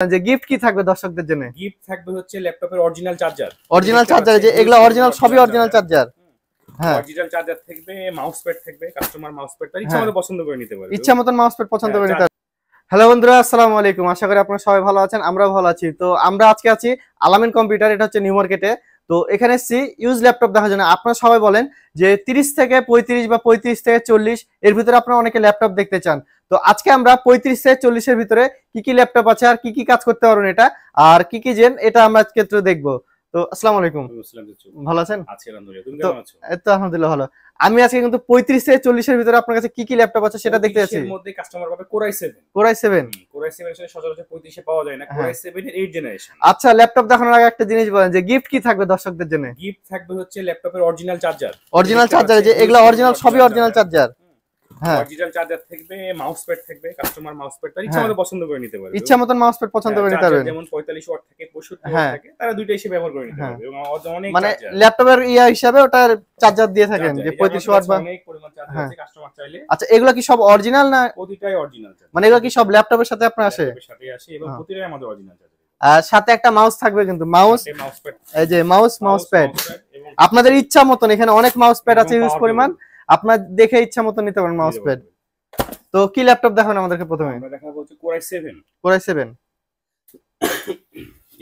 যে গিফট কি থাকবে দর্শকদের জন্য? গিফট থাকবে হচ্ছে ল্যাপটপের অরিজিনাল চার্জার। যে এগুলা অরিজিনাল, সবই অরিজিনাল চার্জার। হ্যাঁ, অরিজিনাল চার্জার থাকবে, মাউস প্যাড থাকবে, কাস্টমার মাউস প্যাড তার ইচ্ছা মতো পছন্দ করে নিতে পারবে। ইচ্ছা মতন মাউস প্যাড পছন্দ করে নিতে পারবে। হ্যালো বন্ধুরা, আসসালামু আলাইকুম। আশা করি আপনারা সবাই ভালো আছেন, আমরাও ভালো আছি। তো আমরা আজকে আছি আলামিন কম্পিউটার, এটা হচ্ছে নিউ মার্কেটে। তো এখানে এসেছি ইউজ ল্যাপটপ দেখার জন্য। আপনারা সবাই বলেন যে 30 থেকে 35 বা 35 থেকে 40 এর ভিতরে আপনারা অনেকে ল্যাপটপ দেখতে চান। তো আজকে আমরা 35 থেকে 40 এর ভিতরে কি কি ল্যাপটপ আছে আর কি কি কাজ করতে পারবেন এটা, আর কি কি জেন, এটা আমরা আজকে দেখবো। তো আসসালামু আলাইকুম, ভালো আছেন? আছি আলহামদুলিল্লাহ, তুমি কেমন আছো? এই তো আলহামদুলিল্লাহ ভালো। আমি আজকে কিন্তু 35 থেকে 40 এর ভিতরে আপনার কাছে কি কি ল্যাপটপ আছে সেটা দেখতে যাচ্ছি। এর মধ্যে কাস্টমার পাবে Core i7। Core i7 এর সচরাচর 35 এ পাওয়া যায় না। Core i7 এর 8 জেনারেশন। আচ্ছা, ল্যাপটপ দেখানোর আগে একটা জিনিস বলেন যে গিফট কি থাকবে দর্শকদের জন্য? গিফট থাকবে হচ্ছে ল্যাপটপের অরিজিনাল চার্জার। যে এগুলা অরিজিনাল, সবই অরিজিনাল চার্জার। হ্যাঁ, অরিজিনাল চার্জার থাকবে, মাউস প্যাড থাকবে, কাস্টমার মাউস প্যাড তার ইচ্ছা মতো পছন্দ করে নিতে পারবে। ইচ্ছা মতন মাউস প্যাড পছন্দ করে নিতে পারবেন। যেমন 45 ওয়াট থেকে 65 ওয়াট থেকে তারা দুইটা এসে ব্যবহার করে নিতে পারবে। এবং অনেক মানে ল্যাপটপের হিসাবে ওটার চার্জার দিয়ে থাকেন যে 35 ওয়াট বা অনেক পরিমাণ চার্জার আছে কাস্টমার চাইলে। আচ্ছা, এগুলা কি সব অরিজিনাল না? প্রতিটাই অরিজিনাল চার্জার। মানে এগুলা কি সব ল্যাপটপের সাথে আপনার আসে? ল্যাপটপের সাথে আসে এবং প্রতিটাই আমাদের অরিজিনাল চার্জার। আর সাথে একটা মাউস থাকবে, কিন্তু মাউস প্যাড, এই যে মাউস প্যাড আপনাদের ইচ্ছা মতন, এখানে অনেক মাউস প্যাড আছে ইউজ পরিমাণ, আপনার দেখে ইচ্ছা মতন নিতে পারেন মাউস প্যাড। তো কি ল্যাপটপ দেখাবেন আমাদেরকে প্রথমে? আমরা দেখাবো হচ্ছে Core i7।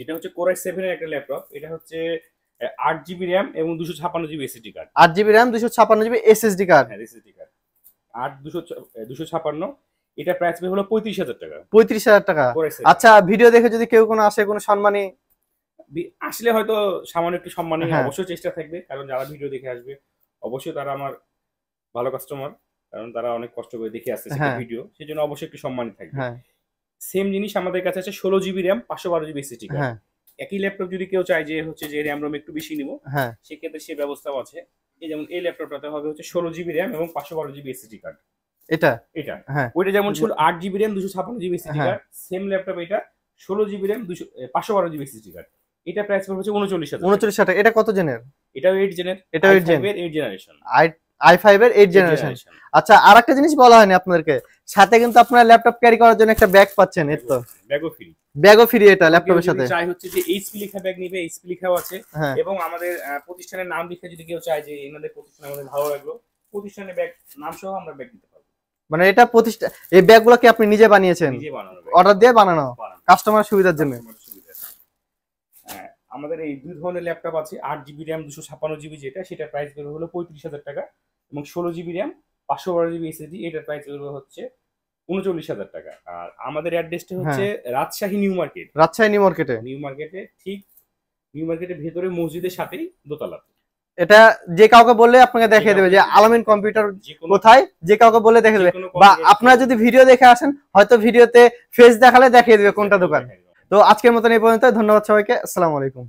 এটা হচ্ছে Core i7 এর একটা ল্যাপটপ। এটা হচ্ছে 8GB RAM এবং 256GB SSD card. 8GB RAM 256GB SSD card. হ্যাঁ, SSD কার্ড 256। এটা প্রাইস হলো 35,000 টাকা। 35,000 টাকা। আচ্ছা, ভিডিও দেখে যদি কেউ কোনো আসে, কোনো সম্মানী আসলে হয়তো সামান্য একটু সম্মানী অবশ্যই চেষ্টা থাকবে, কারণ যারা ভিডিও দেখে আসবে অবশ্যই তারা আমার ভালো কাস্টমার, কারণ তারা অনেক কষ্ট করে দেখে আসছে ভিডিও, সেজন্য অবশ্যই একটু সম্মানী থাকবে। সেম জিনিস আমাদের কাছে আছে 16GB RAM 512GB SSD card. একই ল্যাপটপ যদি কেউ চায় যে হচ্ছে যে RAM ROM একটু বেশি নিব, সেক্ষেত্রে সেই ব্যবস্থাও আছে। এই যেমন এই ল্যাপটপটাতে হবে হচ্ছে 16GB RAM এবং 512GB SSD কার্ড। এটা ওইটা যেমন ছিল 8GB RAM 256GB SSD card, same laptop এটা 16GB RAM 512GB SSD card. এটা প্রাইস পড়বে হচ্ছে 39,000 টাকা। এটা কত জেনের? এটাও 8 জেনের, এটাও 8 জেনারেশন, i5 এর 8 জেনারেশন। আচ্ছা, আরেকটা জিনিস বলা হয়নি আপনাদেরকে, সাথে কিন্তু আপনারা ল্যাপটপ ক্যারি করার জন্য একটা ব্যাগ পাচ্ছেন। এই তো ব্যাগও ফ্রি এটা ল্যাপটপের সাথে। চাই হচ্ছে যে HP লেখা ব্যাগ নিবে, HP লেখাও আছে। এবং আমাদের প্রতিষ্ঠানের নাম লিখে যদি কেউ চায় যে এনাদের প্রতিষ্ঠান আমাদের ভালো লাগলো, প্রতিষ্ঠানের ব্যাগ নাম সহ আমরা ব্যাগ দিতে পারবো। মানে এটা প্রতিষ্ঠান, এই ব্যাগগুলো কি আপনি নিজে বানিয়েছেন? নিজে বানানো, অর্ডার দিয়ে বানানো, কাস্টমার সুবিধার জন্য। আমাদের এই দুই ধরনের ল্যাপটপ আছে। 8GB RAM 256GB যেটা, সেটা প্রাইস বের হলো 35,000 টাকা, এবং 16GB RAM 512GB SSD এটার প্রাইস বের হচ্ছে 39,000 টাকা। আর আমাদের অ্যাড্রেসটা হচ্ছে রাজশাহী নিউ মার্কেট। নিউ মার্কেটে ঠিক নিউ মার্কেটের ভেতরে মসজিদের সাথেই দোতলা। এটা যে কাউকে বললে আপনাকে দেখিয়ে দেবে যে আলামিন কম্পিউটার কোথায়, যে কাউকে বলে দেখিয়ে দেবে। বা আপনারা যদি ভিডিও দেখে আসেন, হয়তো ভিডিওতে ফেস দেখালে দেখিয়ে দেবে কোনটা দোকান। তো আজকের মতন এই পর্যন্ত, ধন্যবাদ সবাইকে, আসসালামু আলাইকুম।